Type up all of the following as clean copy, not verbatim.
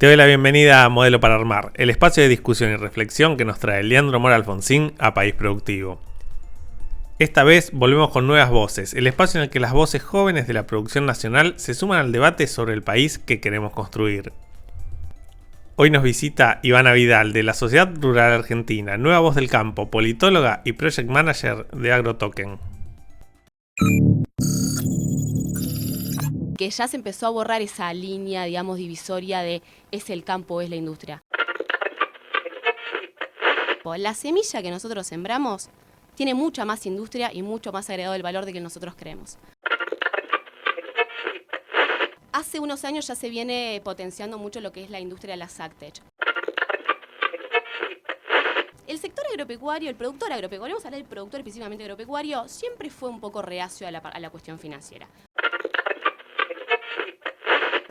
Te doy la bienvenida a Modelo para Armar, el espacio de discusión y reflexión que nos trae Leandro Mora Alfonsín a País Productivo. Esta vez volvemos con nuevas voces, el espacio en el que las voces jóvenes de la producción nacional se suman al debate sobre el país que queremos construir. Hoy nos visita Ivana Vidal de la Sociedad Rural Argentina, nueva voz del campo, politóloga y project manager de AgroToken. Que ya se empezó a borrar esa línea, digamos, divisoria de es el campo, es la industria. La semilla que nosotros sembramos tiene mucha más industria y mucho más agregado del valor de que nosotros creemos. Hace unos años ya se viene potenciando mucho lo que es la industria de las AgTech. El sector agropecuario, el productor agropecuario, vamos a hablar del productor específicamente agropecuario, siempre fue un poco reacio a la cuestión financiera.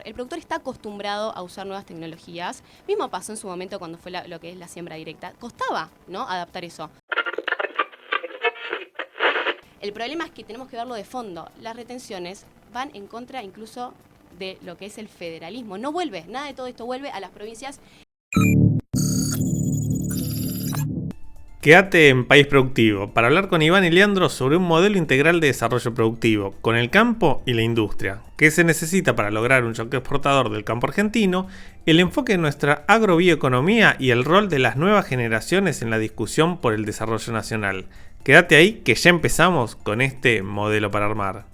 El productor está acostumbrado a usar nuevas tecnologías. Mismo pasó en su momento cuando fue lo que es la siembra directa. Costaba, ¿no?, adaptar eso. El problema es que tenemos que verlo de fondo. Las retenciones van en contra incluso de lo que es el federalismo. No vuelve, nada de todo esto vuelve a las provincias. Quédate en País Productivo para hablar con Iván y Leandro sobre un modelo integral de desarrollo productivo con el campo y la industria, qué se necesita para lograr un choque exportador del campo argentino, el enfoque de nuestra agrobioeconomía y el rol de las nuevas generaciones en la discusión por el desarrollo nacional. Quédate ahí que ya empezamos con este modelo para armar.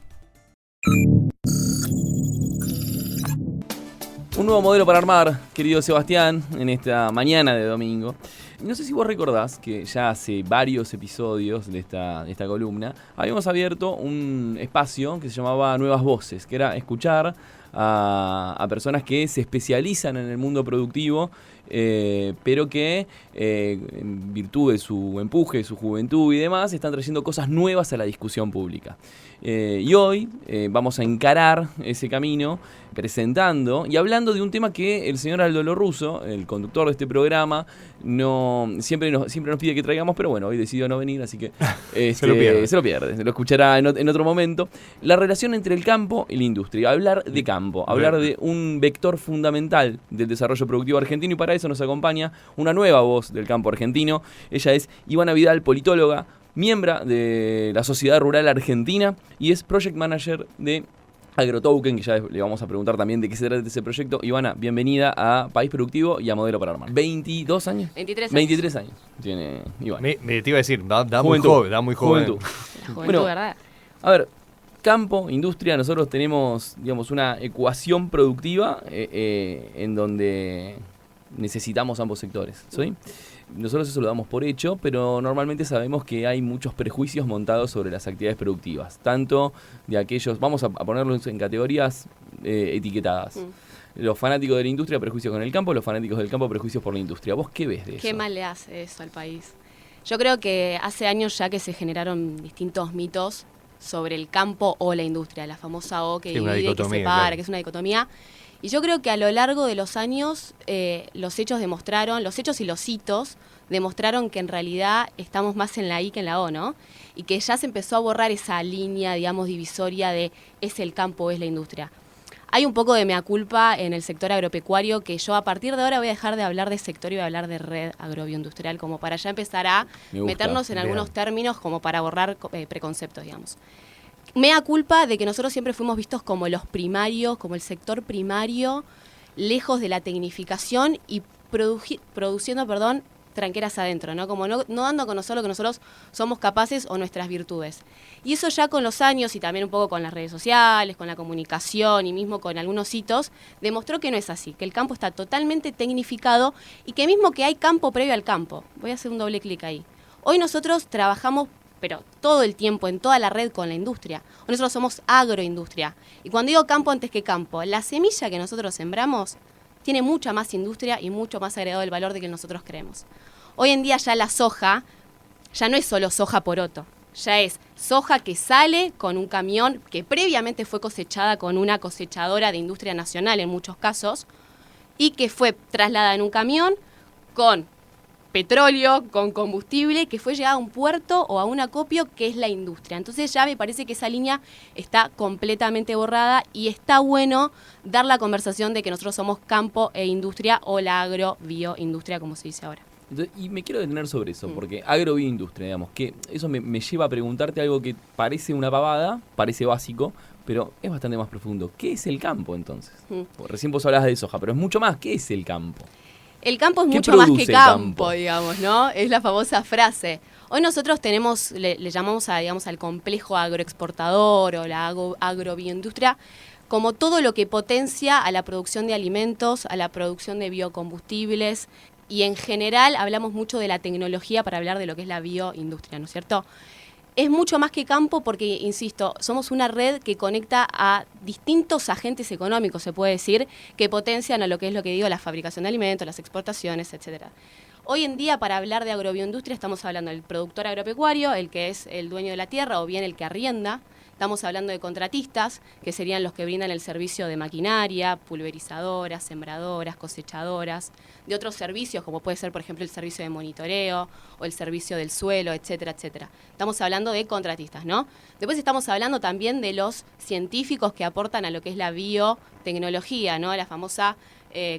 Un nuevo modelo para armar, querido Sebastián, en esta mañana de domingo. No sé si vos recordás que ya hace varios episodios de esta columna habíamos abierto un espacio que se llamaba Nuevas Voces, que era escuchar a personas que se especializan en el mundo productivo, pero que en virtud de su empuje, su juventud y demás, están trayendo cosas nuevas a la discusión pública. Y hoy vamos a encarar ese camino presentando y hablando de un tema que el señor Aldo Lorruso, el conductor de este programa, siempre nos pide que traigamos, pero bueno, hoy decidió no venir, así que se lo pierde, lo escuchará en otro momento. La relación entre el campo y la industria, hablar de campo, hablar de un vector fundamental del desarrollo productivo argentino, y para eso nos acompaña una nueva voz del campo argentino. Ella es Ivana Vidal, politóloga, miembro de la Sociedad Rural Argentina y es project manager de AgroToken, que ya le vamos a preguntar también de qué se trata ese proyecto. Ivana, bienvenida a País Productivo y a Modelo para Armar. ¿22 años? 23 años tiene Ivana. Te iba a decir, da muy joven. La juventud, bueno, ¿verdad? A ver, campo, industria, nosotros tenemos, digamos, una ecuación productiva en donde necesitamos ambos sectores, ¿sí? Nosotros eso lo damos por hecho, pero normalmente sabemos que hay muchos prejuicios montados sobre las actividades productivas, tanto de aquellos, vamos a ponerlos en categorías etiquetadas. Los fanáticos de la industria, prejuicios con el campo; los fanáticos del campo, prejuicios por la industria. ¿Vos qué ves de eso? ¿Qué mal le hace eso al país? Yo creo que hace años ya que se generaron distintos mitos sobre el campo o la industria, la famosa O que divide, que separa, claro, que es una dicotomía. Y yo creo que a lo largo de los años los hechos y los hitos demostraron que en realidad estamos más en la I que en la O, ¿no? Y que ya se empezó a borrar esa línea, digamos, divisoria de es el campo, es la industria. Hay un poco de mea culpa en el sector agropecuario que yo a partir de ahora voy a dejar de hablar de sector y voy a hablar de red agrobioindustrial, como para ya empezar a meternos en algunos términos como para borrar preconceptos, digamos. Mea culpa de que nosotros siempre fuimos vistos como los primarios, como el sector primario, lejos de la tecnificación y produciendo tranqueras adentro, ¿no? Como no dando a conocer lo que nosotros somos capaces o nuestras virtudes. Y eso ya con los años y también un poco con las redes sociales, con la comunicación y mismo con algunos hitos, demostró que no es así, que el campo está totalmente tecnificado y que mismo que hay campo previo al campo. Voy a hacer un doble clic ahí. Hoy nosotros trabajamos pero todo el tiempo, en toda la red con la industria. Nosotros somos agroindustria. Y cuando digo campo antes que campo, la semilla que nosotros sembramos tiene mucha más industria y mucho más agregado del valor de que nosotros creemos. Hoy en día ya la soja, ya no es solo soja poroto, ya es soja que sale con un camión que previamente fue cosechada con una cosechadora de industria nacional en muchos casos, y que fue trasladada en un camión con petróleo con combustible que fue llegado a un puerto o a un acopio que es la industria. Entonces ya me parece que esa línea está completamente borrada y está bueno dar la conversación de que nosotros somos campo e industria o la agro-bioindustria, como se dice ahora. Entonces, y me quiero detener sobre eso, porque agro-bioindustria, digamos, que eso me lleva a preguntarte algo que parece una pavada, parece básico, pero es bastante más profundo. ¿Qué es el campo entonces? Recién vos hablabas de soja, pero es mucho más. ¿Qué es el campo? El campo es mucho más que campo, digamos, ¿no? Es la famosa frase. Hoy nosotros tenemos, le llamamos al complejo agroexportador o la agrobioindustria, como todo lo que potencia a la producción de alimentos, a la producción de biocombustibles, y en general hablamos mucho de la tecnología para hablar de lo que es la bioindustria, ¿no es cierto? Es mucho más que campo porque, insisto, somos una red que conecta a distintos agentes económicos, se puede decir, que potencian a lo que es lo que digo, la fabricación de alimentos, las exportaciones, etcétera. Hoy en día, para hablar de agrobioindustria, estamos hablando del productor agropecuario, el que es el dueño de la tierra o bien el que arrienda. Estamos hablando de contratistas, que serían los que brindan el servicio de maquinaria, pulverizadoras, sembradoras, cosechadoras, de otros servicios, como puede ser, por ejemplo, el servicio de monitoreo o el servicio del suelo, etcétera, etcétera. Estamos hablando de contratistas, ¿no? Después estamos hablando también de los científicos que aportan a lo que es la biotecnología, ¿no? La famosa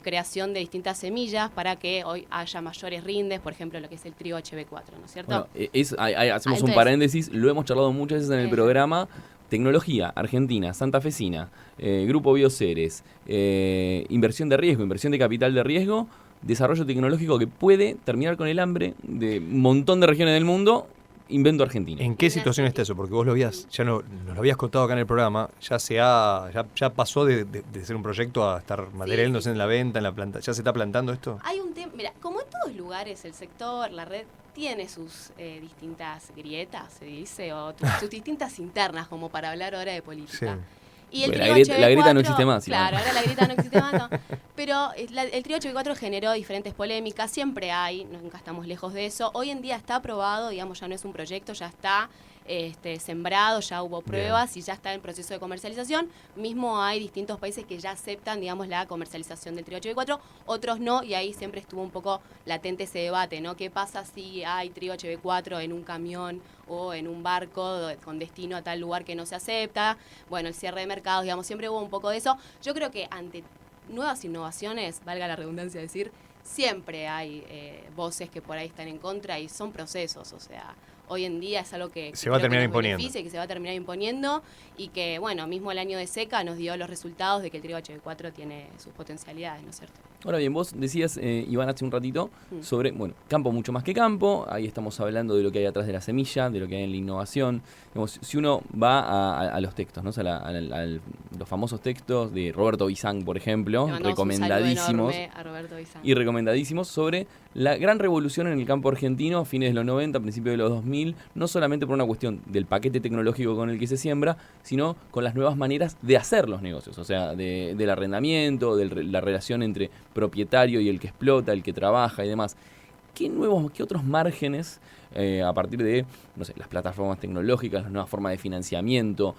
creación de distintas semillas para que hoy haya mayores rindes, por ejemplo, lo que es el trigo HB4, ¿no es cierto? Bueno, hacemos un paréntesis, lo hemos charlado muchas veces en el programa. Tecnología, Argentina, santafesina, Grupo Bioceres, inversión de riesgo, inversión de capital de riesgo, desarrollo tecnológico que puede terminar con el hambre de un montón de regiones del mundo. Invento argentino. ¿En qué situación está eso? Porque vos ya nos lo habías contado acá en el programa, ya pasó de ser un proyecto a estar materializándose en la venta, en la planta. ¿Ya se está plantando esto? Hay un tema, mira, como en todos lugares, el sector, la red, tiene sus distintas grietas, se dice, o sus distintas internas, como para hablar ahora de política. Sí. Y el la grieta no existe más. Claro, ahora la grieta no existe más, no. Pero el trío HB4 generó diferentes polémicas, siempre hay, nunca estamos lejos de eso. Hoy en día está aprobado, digamos, ya no es un proyecto, ya está sembrado, ya hubo pruebas y ya está en proceso de comercialización. Mismo hay distintos países que ya aceptan, digamos, la comercialización del trío HB4, otros no, y ahí siempre estuvo un poco latente ese debate, ¿no? ¿Qué pasa si hay trío HB4 en un camión o en un barco con destino a tal lugar que no se acepta? Bueno, el cierre de mercados, digamos, siempre hubo un poco de eso. Yo creo que ante nuevas innovaciones, valga la redundancia decir, siempre hay voces que por ahí están en contra y son procesos, o sea, hoy en día es algo que se va a terminar imponiendo. Que se va a terminar imponiendo y que, bueno, mismo el año de seca nos dio los resultados de que el trigo HB4 tiene sus potencialidades, ¿no es cierto? Ahora bien, vos decías, Iván, hace un ratito, sobre, bueno, campo mucho más que campo, ahí estamos hablando de lo que hay atrás de la semilla, de lo que hay en la innovación. Digamos, si uno va a los textos, ¿no? O sea, los famosos textos de Roberto Bizán, por ejemplo, recomendadísimos. A Roberto Bizán. Y recomendadísimos sobre la gran revolución en el campo argentino a fines de los 90, principios de los 2000, no solamente por una cuestión del paquete tecnológico con el que se siembra, sino con las nuevas maneras de hacer los negocios, o sea, del arrendamiento, de la relación entre propietario y el que explota, el que trabaja y demás. ¿Qué otros márgenes, a partir de, no sé, las plataformas tecnológicas, las nuevas formas de financiamiento,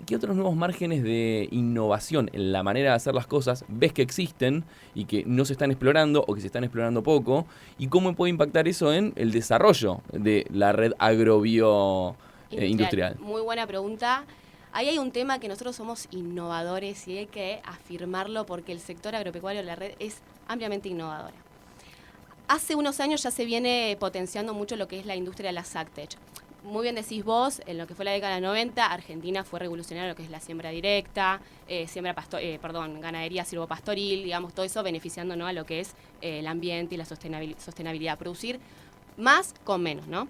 qué otros nuevos márgenes de innovación en la manera de hacer las cosas ves que existen y que no se están explorando o que se están explorando poco? ¿Y cómo puede impactar eso en el desarrollo de la red agrobio-industrial? Muy buena pregunta. Ahí hay un tema que nosotros somos innovadores y hay que afirmarlo porque el sector agropecuario de la red es ampliamente innovadora. Hace unos años ya se viene potenciando mucho lo que es la industria de las AgTech. Muy bien decís vos, en lo que fue la década del 90, Argentina fue revolucionaria en lo que es la siembra directa, ganadería silvopastoril, digamos, todo eso beneficiando, ¿no?, a lo que es el ambiente y la sostenibilidad. Producir más con menos, ¿no?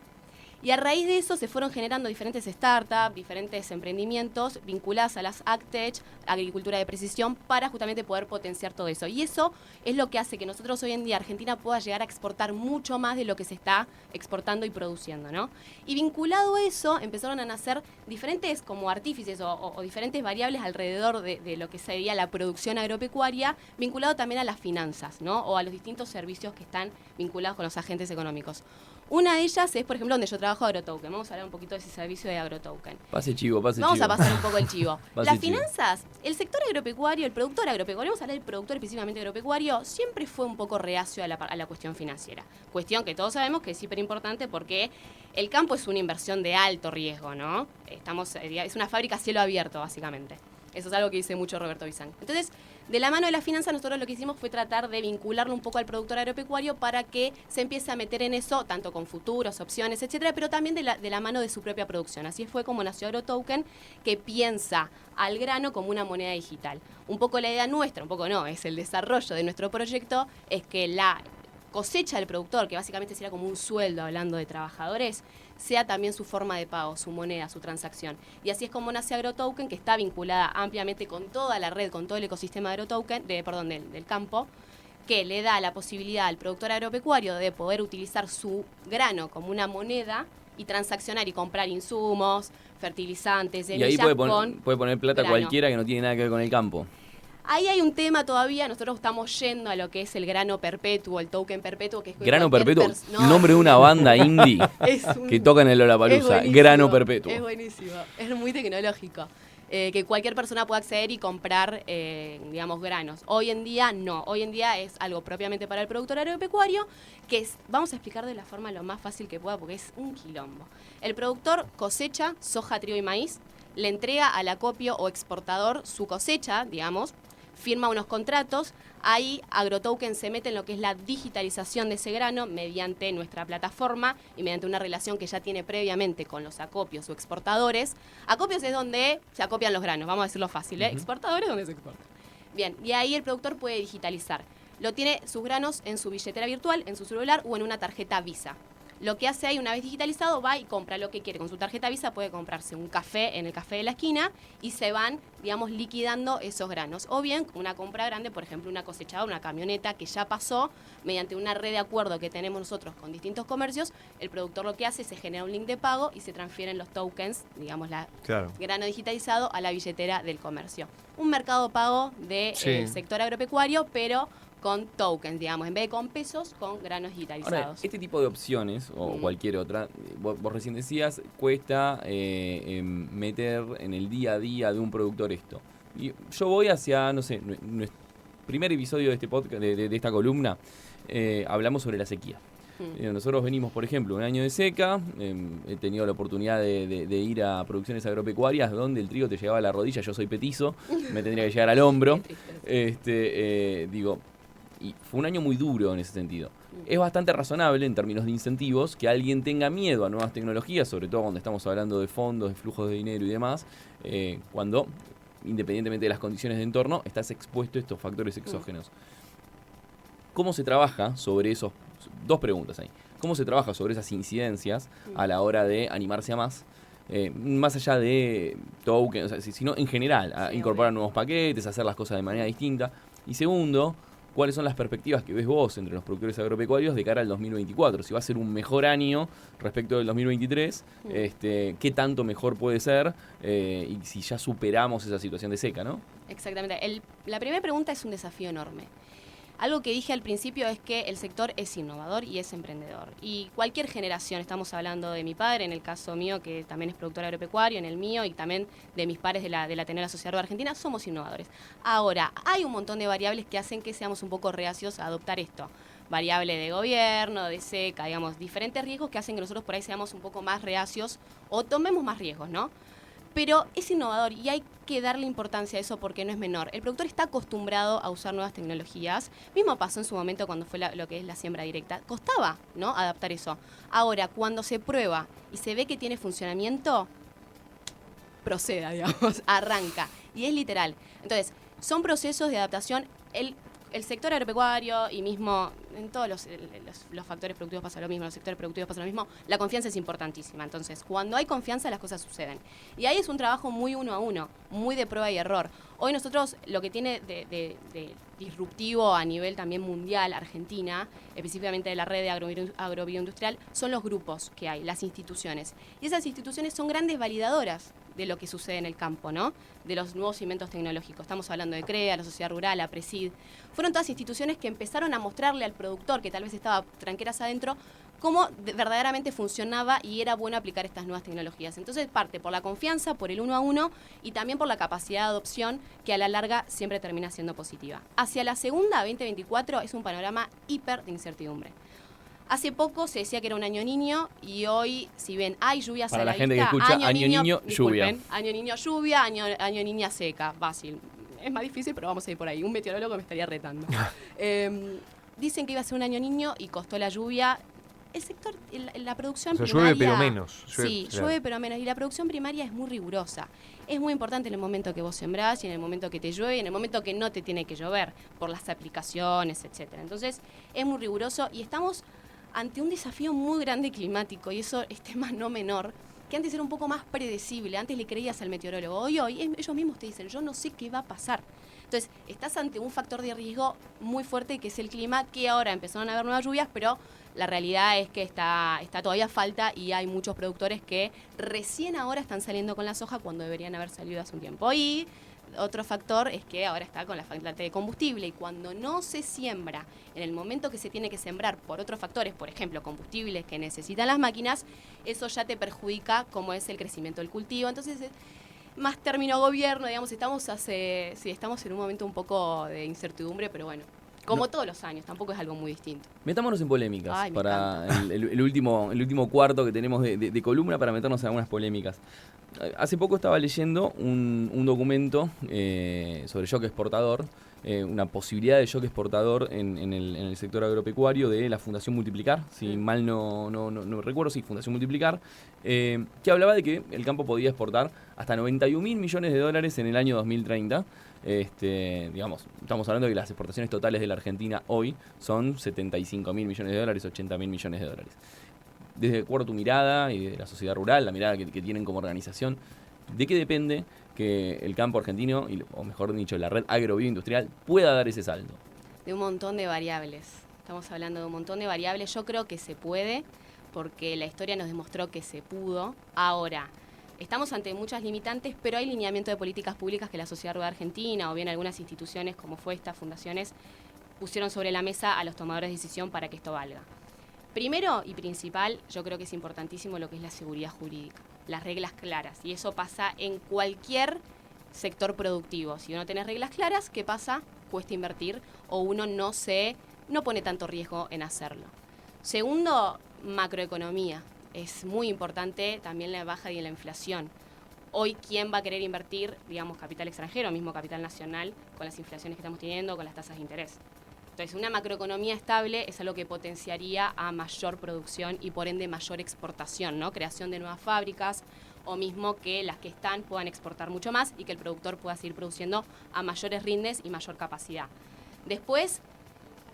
Y a raíz de eso se fueron generando diferentes startups, diferentes emprendimientos vinculados a las AgTech, agricultura de precisión, para justamente poder potenciar todo eso. Y eso es lo que hace que nosotros hoy en día, Argentina, pueda llegar a exportar mucho más de lo que se está exportando y produciendo, ¿no? Y vinculado a eso, empezaron a nacer diferentes como artífices o diferentes variables alrededor de lo que sería la producción agropecuaria, vinculado también a las finanzas, ¿no? O a los distintos servicios que están vinculados con los agentes económicos. Una de ellas es, por ejemplo, donde yo trabajo, AgroToken. Vamos a hablar un poquito de ese servicio de AgroToken. Pase chivo. Vamos a pasar un poco el chivo. Pase Las chivo. finanzas, el sector agropecuario, el productor agropecuario, vamos a hablar del productor específicamente agropecuario, siempre fue un poco reacio a la cuestión financiera. Cuestión que todos sabemos que es súper importante porque el campo es una inversión de alto riesgo, ¿no? Es una fábrica a cielo abierto, básicamente. Eso es algo que dice mucho Roberto Bizán. Entonces, de la mano de la finanza, nosotros lo que hicimos fue tratar de vincularlo un poco al productor agropecuario para que se empiece a meter en eso, tanto con futuros, opciones, etcétera, pero también de la mano de su propia producción. Así fue como nació AgroToken, que piensa al grano como una moneda digital. Un poco la idea nuestra, un poco no, es el desarrollo de nuestro proyecto, es que la cosecha del productor, que básicamente sería como un sueldo hablando de trabajadores, sea también su forma de pago, su moneda, su transacción. Y así es como nace AgroToken, que está vinculada ampliamente con toda la red, con todo el ecosistema de AgroToken, del campo, que le da la posibilidad al productor agropecuario de poder utilizar su grano como una moneda y transaccionar y comprar insumos, fertilizantes, semillas. Y ahí puede poner plata grano. cualquiera que no tiene nada que ver con el campo. Ahí hay un tema todavía, nosotros estamos yendo a lo que es el grano perpetuo, el token perpetuo. Que es Grano cualquier perpetuo, nombre de una banda indie un- que toca en el Lollapalooza. es Grano buenísimo, perpetuo. Es buenísimo, es muy tecnológico. Que cualquier persona pueda acceder y comprar, digamos, granos. Hoy en día no, hoy en día es algo propiamente para el productor agropecuario, vamos a explicar de la forma lo más fácil que pueda porque es un quilombo. El productor cosecha soja, trigo y maíz, le entrega al acopio o exportador su cosecha, digamos, firma unos contratos, ahí AgroToken se mete en lo que es la digitalización de ese grano mediante nuestra plataforma y mediante una relación que ya tiene previamente con los acopios o exportadores. Acopios es donde se acopian los granos, vamos a decirlo fácil, ¿eh? Exportadores donde se exporta. Bien, y ahí el productor puede digitalizar. Lo tiene sus granos en su billetera virtual, en su celular o en una tarjeta Visa. Lo que hace ahí, una vez digitalizado, va y compra lo que quiere. Con su tarjeta Visa puede comprarse un café en el café de la esquina y se van, digamos, liquidando esos granos. O bien, una compra grande, por ejemplo, una cosechadora, una camioneta que ya pasó, mediante una red de acuerdo que tenemos nosotros con distintos comercios, el productor lo que hace es se genera un link de pago y se transfieren los tokens, digamos, grano digitalizado a la billetera del comercio. Un mercado pago del sector agropecuario, pero con tokens, digamos, en vez de con pesos, con granos digitalizados. Ahora, este tipo de opciones, o cualquier otra, vos recién decías, cuesta meter en el día a día de un productor esto. Y yo voy hacia, no sé, nuestro primer episodio de este podcast, de esta columna, hablamos sobre la sequía. Nosotros venimos, por ejemplo, un año de seca, he tenido la oportunidad de ir a producciones agropecuarias donde el trigo te llegaba a la rodilla, yo soy petizo, me tendría que llegar al hombro. Y fue un año muy duro en ese sentido. Es bastante razonable en términos de incentivos que alguien tenga miedo a nuevas tecnologías, sobre todo cuando estamos hablando de fondos, de flujos de dinero y demás, cuando, independientemente de las condiciones de entorno, estás expuesto a estos factores exógenos. ¿Cómo se trabaja sobre esos? Dos preguntas ahí. ¿Cómo se trabaja sobre esas incidencias a la hora de animarse a más? Más allá de tokens, sino en general, a incorporar nuevos paquetes, hacer las cosas de manera distinta. Y segundo, ¿cuáles son las perspectivas que ves vos entre los productores agropecuarios de cara al 2024? Si va a ser un mejor año respecto del 2023, ¿qué tanto mejor puede ser? Y si ya superamos esa situación de seca, ¿no? Exactamente. La primera pregunta es un desafío enorme. Algo que dije al principio es que el sector es innovador y es emprendedor. Y cualquier generación, estamos hablando de mi padre, en el caso mío, que también es productor agropecuario, en el mío, y también de mis pares de la Ateneo Asociado de Argentina, somos innovadores. Ahora, hay un montón de variables que hacen que seamos un poco reacios a adoptar esto. Variable de gobierno, de seca, digamos, diferentes riesgos que hacen que nosotros por ahí seamos un poco más reacios o tomemos más riesgos, ¿no? Pero es innovador y hay que darle importancia a eso porque no es menor. El productor está acostumbrado a usar nuevas tecnologías. Mismo pasó en su momento cuando fue lo que es la siembra directa. Costaba, ¿no?, adaptar eso. Ahora, cuando se prueba y se ve que tiene funcionamiento, proceda, digamos, arranca. Y es literal. Entonces, son procesos de adaptación. El sector agropecuario y mismo en todos los factores productivos pasa lo mismo, los sectores productivos pasa lo mismo, la confianza es importantísima. Entonces, cuando hay confianza, las cosas suceden. Y ahí es un trabajo muy uno a uno, muy de prueba y error. Hoy nosotros lo que tiene de disruptivo a nivel también mundial, Argentina, específicamente de la red de agrobioindustrial, son los grupos que hay, las instituciones. Y esas instituciones son grandes validadoras de lo que sucede en el campo, ¿no? De los nuevos inventos tecnológicos. Estamos hablando de CREA, la Sociedad Rural, la PRESID. Fueron todas instituciones que empezaron a mostrarle al productor, que tal vez estaba tranqueras adentro, cómo verdaderamente funcionaba y era bueno aplicar estas nuevas tecnologías. Entonces parte por la confianza, por el 1 a 1 y también por la capacidad de adopción, que a la larga siempre termina siendo positiva. Hacia la segunda, 2024, es un panorama hiper de incertidumbre. Hace poco se decía que era un año niño y hoy, si ven, hay lluvias para a la la gente vista, que escucha, año niño, lluvia. Año niño, lluvia, año niña seca, fácil. Es más difícil, pero vamos a ir por ahí. Un meteorólogo me estaría retando. Dicen que iba a ser un año niño y costó la lluvia. El sector, la producción primaria... llueve pero menos. Llueve pero menos. Y la producción primaria es muy rigurosa. Es muy importante en el momento que vos sembrás y en el momento que te llueve y en el momento que no te tiene que llover por las aplicaciones, etcétera. Entonces, es muy riguroso y estamos ante un desafío muy grande climático, y eso es tema no menor, que antes era un poco más predecible. Antes le creías al meteorólogo. Hoy ellos mismos te dicen, yo no sé qué va a pasar. Entonces, estás ante un factor de riesgo muy fuerte, que es el clima, que ahora empezaron a haber nuevas lluvias, pero la realidad es que está todavía falta y hay muchos productores que recién ahora están saliendo con la soja cuando deberían haber salido hace un tiempo. Y otro factor es que ahora está con la falta de combustible, y cuando no se siembra en el momento que se tiene que sembrar por otros factores, por ejemplo, combustibles que necesitan las máquinas, eso ya te perjudica como es el crecimiento del cultivo. Entonces, más término gobierno, digamos, estamos en un momento un poco de incertidumbre, pero bueno, como todos los años, tampoco es algo muy distinto. Metámonos en polémicas. Ay, para el último cuarto que tenemos de columna, para meternos en algunas polémicas. Hace poco estaba leyendo un documento sobre shock exportador, una posibilidad de shock exportador en el sector agropecuario de la Fundación Multiplicar, si mal no recuerdo, sí, Fundación Multiplicar, que hablaba de que el campo podía exportar hasta 91.000 millones de dólares en el año 2030. Digamos, estamos hablando de que las exportaciones totales de la Argentina hoy son 75.000 millones de dólares, 80.000 millones de dólares. Desde de acuerdo a tu mirada y de la sociedad rural, la mirada que tienen como organización, ¿de qué depende que el campo argentino, o mejor dicho, la red agrobioindustrial, pueda dar ese salto? De un montón de variables. Estamos hablando de un montón de variables. Yo creo que se puede, porque la historia nos demostró que se pudo. Ahora, estamos ante muchas limitantes, pero hay lineamiento de políticas públicas que la sociedad rural argentina, o bien algunas instituciones como fue estas fundaciones, pusieron sobre la mesa a los tomadores de decisión para que esto valga. Primero y principal, yo creo que es importantísimo lo que es la seguridad jurídica, las reglas claras, y eso pasa en cualquier sector productivo. Si uno tiene reglas claras, ¿qué pasa? Cuesta invertir, o uno no pone tanto riesgo en hacerlo. Segundo, macroeconomía. Es muy importante también la baja de la inflación. Hoy, ¿quién va a querer invertir, digamos, capital extranjero, mismo capital nacional, con las inflaciones que estamos teniendo, con las tasas de interés? Entonces, una macroeconomía estable es algo que potenciaría a mayor producción y, por ende, mayor exportación, ¿no? Creación de nuevas fábricas, o mismo que las que están puedan exportar mucho más y que el productor pueda seguir produciendo a mayores rindes y mayor capacidad. Después,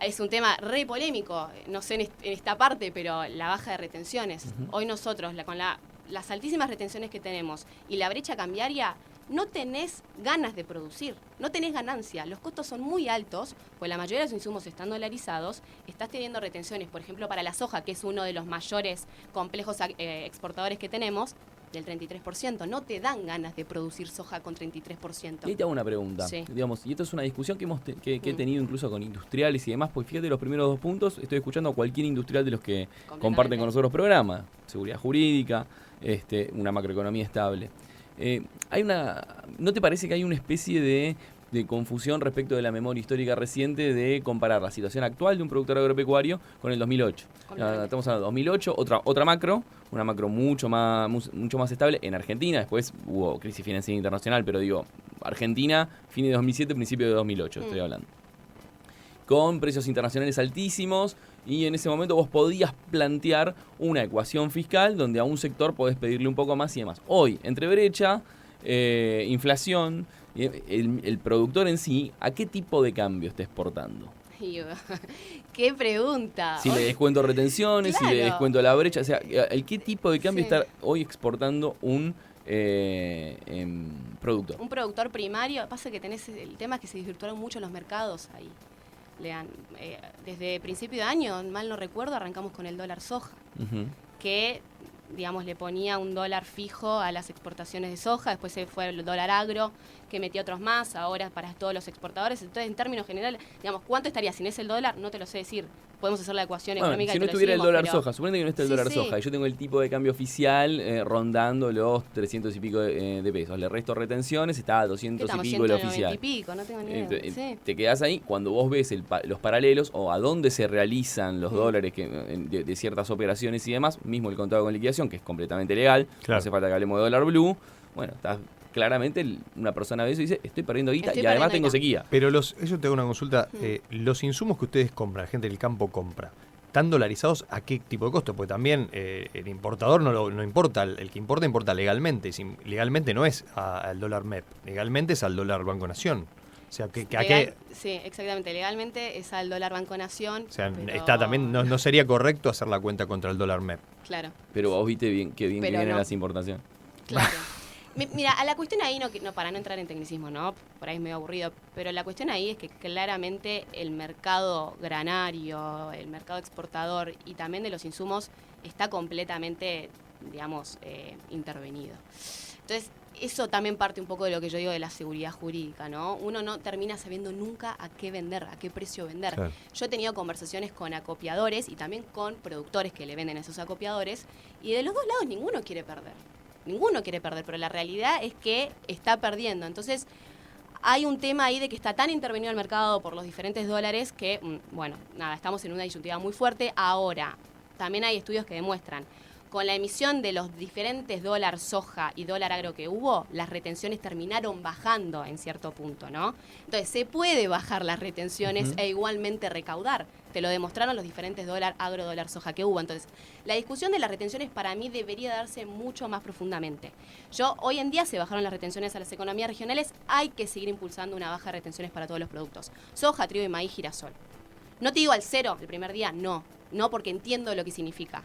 es un tema re polémico, no sé en esta parte, pero la baja de retenciones. Hoy nosotros, con las altísimas retenciones que tenemos y la brecha cambiaria, no tenés ganas de producir, no tenés ganancia. Los costos son muy altos, pues la mayoría de los insumos están dolarizados. Estás teniendo retenciones, por ejemplo, para la soja, que es uno de los mayores complejos exportadores que tenemos, del 33%. No te dan ganas de producir soja con 33%. Y ahí te hago una pregunta. Sí. Digamos, y esto es una discusión que he tenido incluso con industriales y demás, porque fíjate, los primeros 2 puntos, estoy escuchando a cualquier industrial de los que comparten con nosotros programas. Seguridad jurídica, una macroeconomía estable. ¿No te parece que hay una especie de confusión respecto de la memoria histórica reciente de comparar la situación actual de un productor agropecuario con el 2008? Estamos hablando de 2008, otra macro, una macro mucho más estable en Argentina. Después hubo crisis financiera internacional, pero digo, Argentina, fin de 2007, principio de 2008, estoy hablando. Con precios internacionales altísimos, y en ese momento vos podías plantear una ecuación fiscal donde a un sector podés pedirle un poco más y demás. Hoy, entre brecha, inflación, el productor en sí, ¿a qué tipo de cambio está exportando? ¡Qué pregunta! Si le descuento retenciones, claro. Si le descuento la brecha, o sea, ¿qué tipo de cambio está hoy exportando un productor? Un productor primario. Pasa que tenés el tema que se desvirtuaron mucho los mercados ahí. Desde principio de año, mal no recuerdo, arrancamos con el dólar soja, que digamos, le ponía un dólar fijo a las exportaciones de soja, después se fue el dólar agro, que metía otros más, ahora para todos los exportadores. Entonces, en términos generales, digamos, ¿cuánto estaría sin ese el dólar? No te lo sé decir. Podemos hacer la ecuación económica. Si no estuviera el dólar soja, suponete que no está el dólar soja, y yo tengo el tipo de cambio oficial rondando los 300 y pico de pesos. Le resto retenciones, está a 200 y pico el oficial. Y pico, no tengo ni idea. Te quedás ahí, cuando vos ves los paralelos o a dónde se realizan los dólares de ciertas operaciones y demás, mismo el contado con liquidación, que es completamente legal, no hace falta que hablemos de dólar blue, bueno, estás claramente una persona ve eso y dice, estoy perdiendo guita y además tengo sequía. Pero yo te hago una consulta, los insumos que ustedes compran, la gente del campo compra, ¿están dolarizados a qué tipo de costo? Porque también el importador no importa, el que importa legalmente, legalmente no es al dólar MEP, legalmente es al dólar Banco Nación. O sea, sí, exactamente. Legalmente es al dólar Banco Nación. O sea, está también no sería correcto hacer la cuenta contra el dólar MEP. Claro. Pero vos viste que vienen las importaciones. Claro. Mira, a la cuestión ahí, no para no entrar en tecnicismo, ¿no? Por ahí es medio aburrido, pero la cuestión ahí es que claramente el mercado granario, el mercado exportador y también de los insumos está completamente, digamos, intervenido. Entonces, eso también parte un poco de lo que yo digo de la seguridad jurídica, ¿no? Uno no termina sabiendo nunca a qué vender, a qué precio vender. Claro. Yo he tenido conversaciones con acopiadores y también con productores que le venden a esos acopiadores, y de los dos lados ninguno quiere perder. Ninguno quiere perder, pero la realidad es que está perdiendo. Entonces, hay un tema ahí de que está tan intervenido el mercado por los diferentes dólares que, bueno, nada, estamos en una disyuntiva muy fuerte. Ahora, también hay estudios que demuestran, con la emisión de los diferentes dólar soja y dólar agro que hubo, las retenciones terminaron bajando en cierto punto, ¿no? Entonces, se puede bajar las retenciones e igualmente recaudar. Te lo demostraron los diferentes dólar agro, dólar soja que hubo. Entonces, la discusión de las retenciones para mí debería darse mucho más profundamente. Hoy en día se bajaron las retenciones a las economías regionales, hay que seguir impulsando una baja de retenciones para todos los productos. Soja, trigo y maíz, girasol. No te digo al cero el primer día, no porque entiendo lo que significa.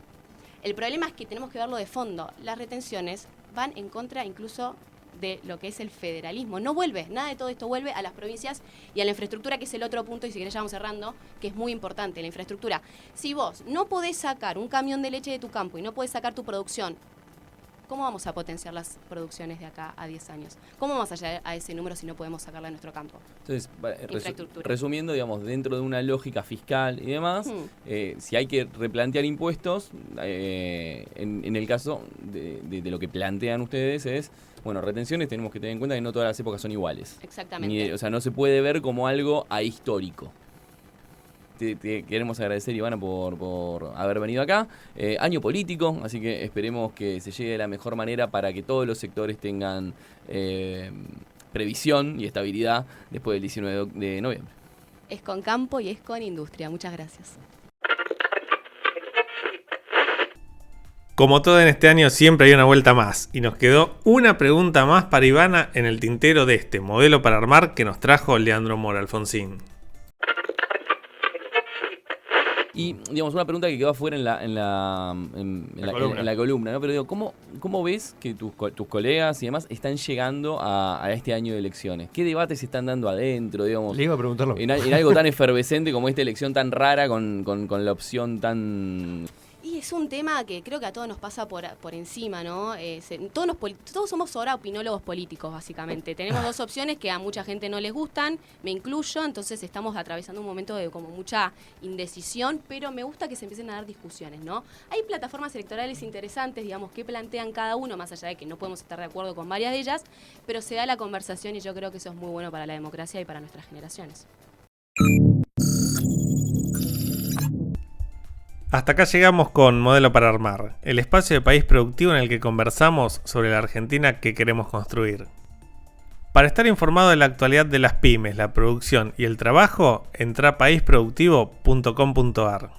El problema es que tenemos que verlo de fondo. Las retenciones van en contra incluso de lo que es el federalismo. No vuelve, nada de todo esto vuelve a las provincias y a la infraestructura, que es el otro punto, y si querés ya vamos cerrando, que es muy importante, la infraestructura. Si vos no podés sacar un camión de leche de tu campo y no podés sacar tu producción, ¿cómo vamos a potenciar las producciones de acá a 10 años? ¿Cómo vamos a llegar a ese número si no podemos sacarla de nuestro campo? Entonces, resumiendo, digamos, dentro de una lógica fiscal y demás, si hay que replantear impuestos, en el caso de lo que plantean ustedes es, bueno, retenciones tenemos que tener en cuenta que no todas las épocas son iguales. Exactamente. O sea, no se puede ver como algo ahistórico. Te queremos agradecer, Ivana, por haber venido acá. Año político, así que esperemos que se llegue de la mejor manera para que todos los sectores tengan previsión y estabilidad después del 19 de noviembre. Es con campo y es con industria. Muchas gracias. Como todo en este año, siempre hay una vuelta más, y nos quedó una pregunta más para Ivana en el tintero de este modelo para armar que nos trajo Leandro Mora Alfonsín. Y, digamos, una pregunta que quedó afuera en la columna, ¿no? Pero digo, ¿cómo ves que tus colegas y demás están llegando a este año de elecciones? ¿Qué debates se están dando adentro, digamos? Le iba a preguntarlo. En algo tan efervescente como esta elección tan rara, con la opción tan... Y es un tema que creo que a todos nos pasa por encima, ¿no? Todos somos ahora opinólogos políticos, básicamente. Tenemos dos opciones que a mucha gente no les gustan, me incluyo, entonces estamos atravesando un momento de como mucha indecisión, pero me gusta que se empiecen a dar discusiones, ¿no? Hay plataformas electorales interesantes, digamos, que plantean cada uno, más allá de que no podemos estar de acuerdo con varias de ellas, pero se da la conversación y yo creo que eso es muy bueno para la democracia y para nuestras generaciones. Hasta acá llegamos con Modelo para Armar, el espacio de País Productivo en el que conversamos sobre la Argentina que queremos construir. Para estar informado de la actualidad de las pymes, la producción y el trabajo, entra a paisproductivo.com.ar.